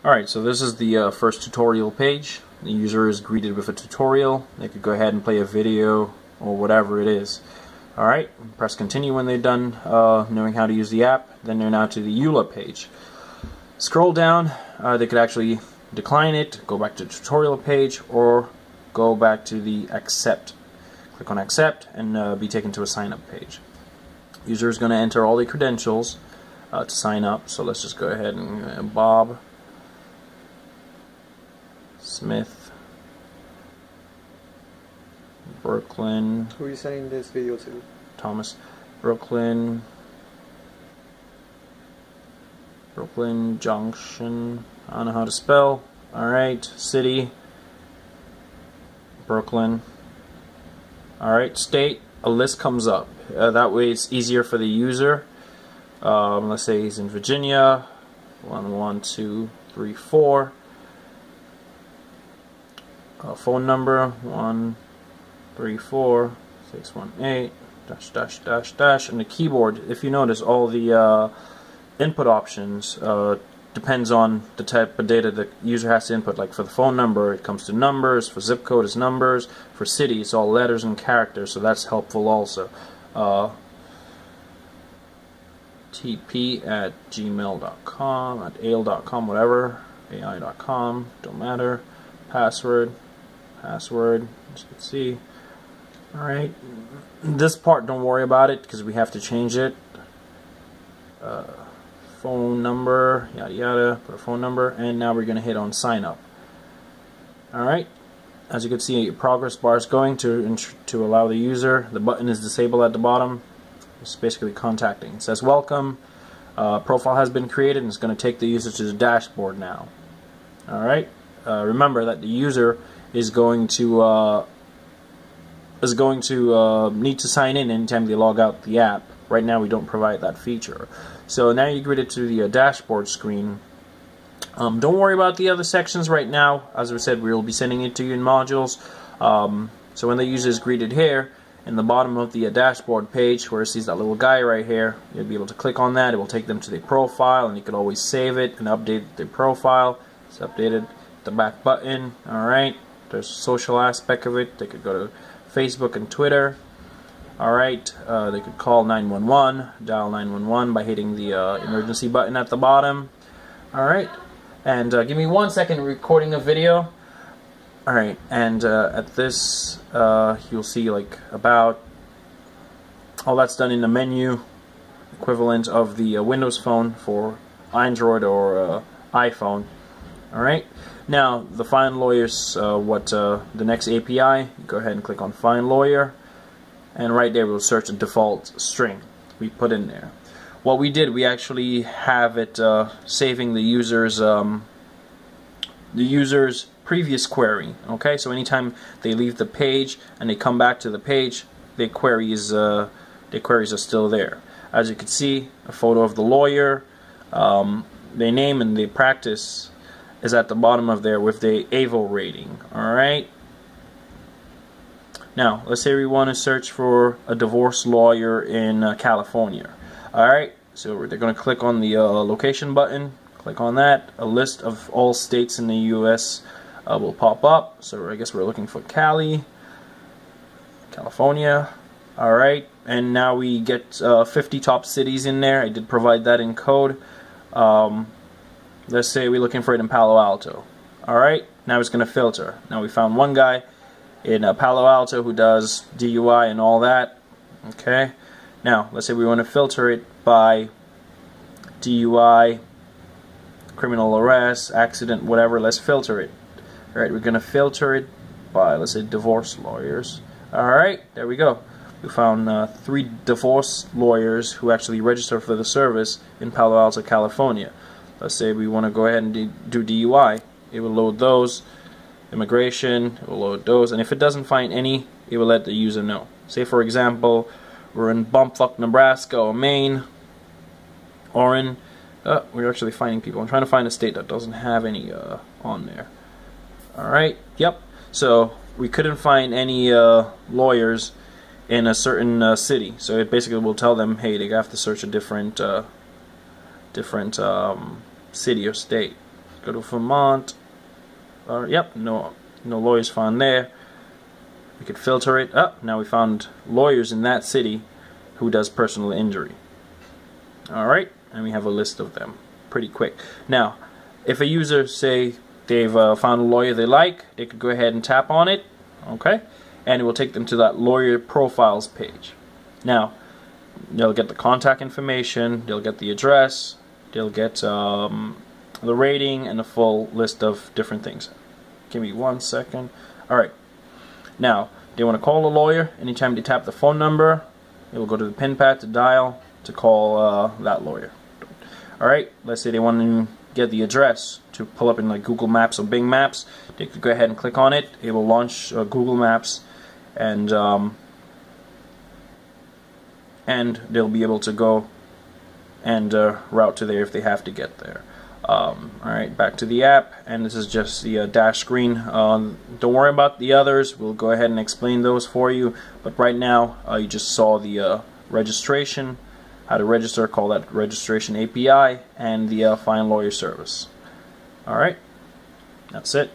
Alright, so this is the first tutorial page. The user is greeted with a tutorial. They could go ahead and play a video or whatever it is. Alright, press continue when they're done knowing how to use the app. Then they're now to the EULA page. Scroll down, they could actually decline it, go back to the tutorial page, or go back to the accept. Click on accept and be taken to a sign up page. User is going to enter all the credentials to sign up. So let's just go ahead and Bob Smith, Brooklyn. Who are you sending this video to? Thomas, Brooklyn Junction. I don't know how to spell. Alright, city, Brooklyn. Alright, state. A list comes up. That way it's easier for the user. Let's say he's in Virginia. 1, 2, 3, 4. Phone number 1, 3, 4, 6, 1, 8 dash dash dash dash. And the keyboard, if you notice, all the input options depends on the type of data the user has to input. Like for the phone number, it comes to numbers. For zip code, it's numbers. For city, it's all letters and characters. So that's helpful also. tp@gmail.com, at ale.com, whatever, ai.com, don't matter. Password, as you can see. Alright, this part don't worry about it because we have to change it. Phone number, yada yada, put a phone number, and now we're going to hit on sign up. Alright, as you can see, a progress bar is going to allow the user. The button is disabled at the bottom. It's basically contacting. It says welcome, profile has been created, and it's going to take the user to the dashboard now. Alright, remember that the user is going to need to sign in anytime they log out the app. Right now we don't provide that feature. So now you're greeted to the dashboard screen. Don't worry about the other sections right now. As we said, we will be sending it to you in modules. So when the user is greeted here, in the bottom of the dashboard page where it sees that little guy right here, you'll be able to click on that. It will take them to their profile, and you can always save it and update their profile. It's updated. The back button. Alright, there's a social aspect of it. They could go to Facebook and Twitter. Alright, they could call 911, dial 911 by hitting the emergency button at the bottom. Alright, and give me 1 second recording a video. Alright, and at this you'll see like about all that's done in the menu, equivalent of the Windows Phone for Android or iPhone. Alright, now the Find Lawyer's the next API. Go ahead and click on Find Lawyer, and right there we'll search a default string we put in there. What we did, we actually have it saving the user's previous query. Okay, so anytime they leave the page and they come back to the page, their queries are still there. As you can see, a photo of the lawyer, their name and their practice is at the bottom of there with the AVO rating. Alright, now let's say we want to search for a divorce lawyer in California. Alright, so they're going to click on the location button, click on that. A list of all states in the US will pop up. So I guess we're looking for California. Alright, and now we get 50 top cities in there. I did provide that in code. Let's say we're looking for it in Palo Alto. Alright, now it's going to filter. Now we found one guy in Palo Alto who does DUI and all that. Okay, now let's say we want to filter it by DUI, criminal arrest, accident, whatever. Let's filter it. Alright, we're going to filter it by, let's say, divorce lawyers. Alright, there we go. We found 3 divorce lawyers who actually registered for the service in Palo Alto, California. Let's say we want to go ahead and do DUI. It will load those. Immigration, it will load those. And if it doesn't find any, it will let the user know. Say, for example, we're in Bumfuck, Nebraska, or Maine, or in... we're actually finding people. I'm trying to find a state that doesn't have any on there. Alright, yep. So we couldn't find any lawyers in a certain city. So it basically will tell them, hey, they have to search a different city or state. Go to Vermont. Yep, no lawyers found there. We could filter it up. Now we found lawyers in that city who does personal injury. Alright, and we have a list of them pretty quick. Now, if a user, say, they've found a lawyer they like, they could go ahead and tap on it, okay, and it will take them to that lawyer profiles page. Now, they'll get the contact information, they'll get the address, they'll get the rating, and the full list of different things. Give me 1 second. Alright, now, they want to call a lawyer. Anytime they tap the phone number, it will go to the pin pad to dial to call that lawyer. Alright, let's say they want to get the address to pull up in like Google Maps or Bing Maps. They could go ahead and click on it. It will launch Google Maps, and they'll be able to go and route to there if they have to get there. Alright, back to the app, and this is just the dash screen. Don't worry about the others, we'll go ahead and explain those for you, but right now you just saw the registration, how to register, call that registration API, and the Find Lawyer service. Alright, that's it.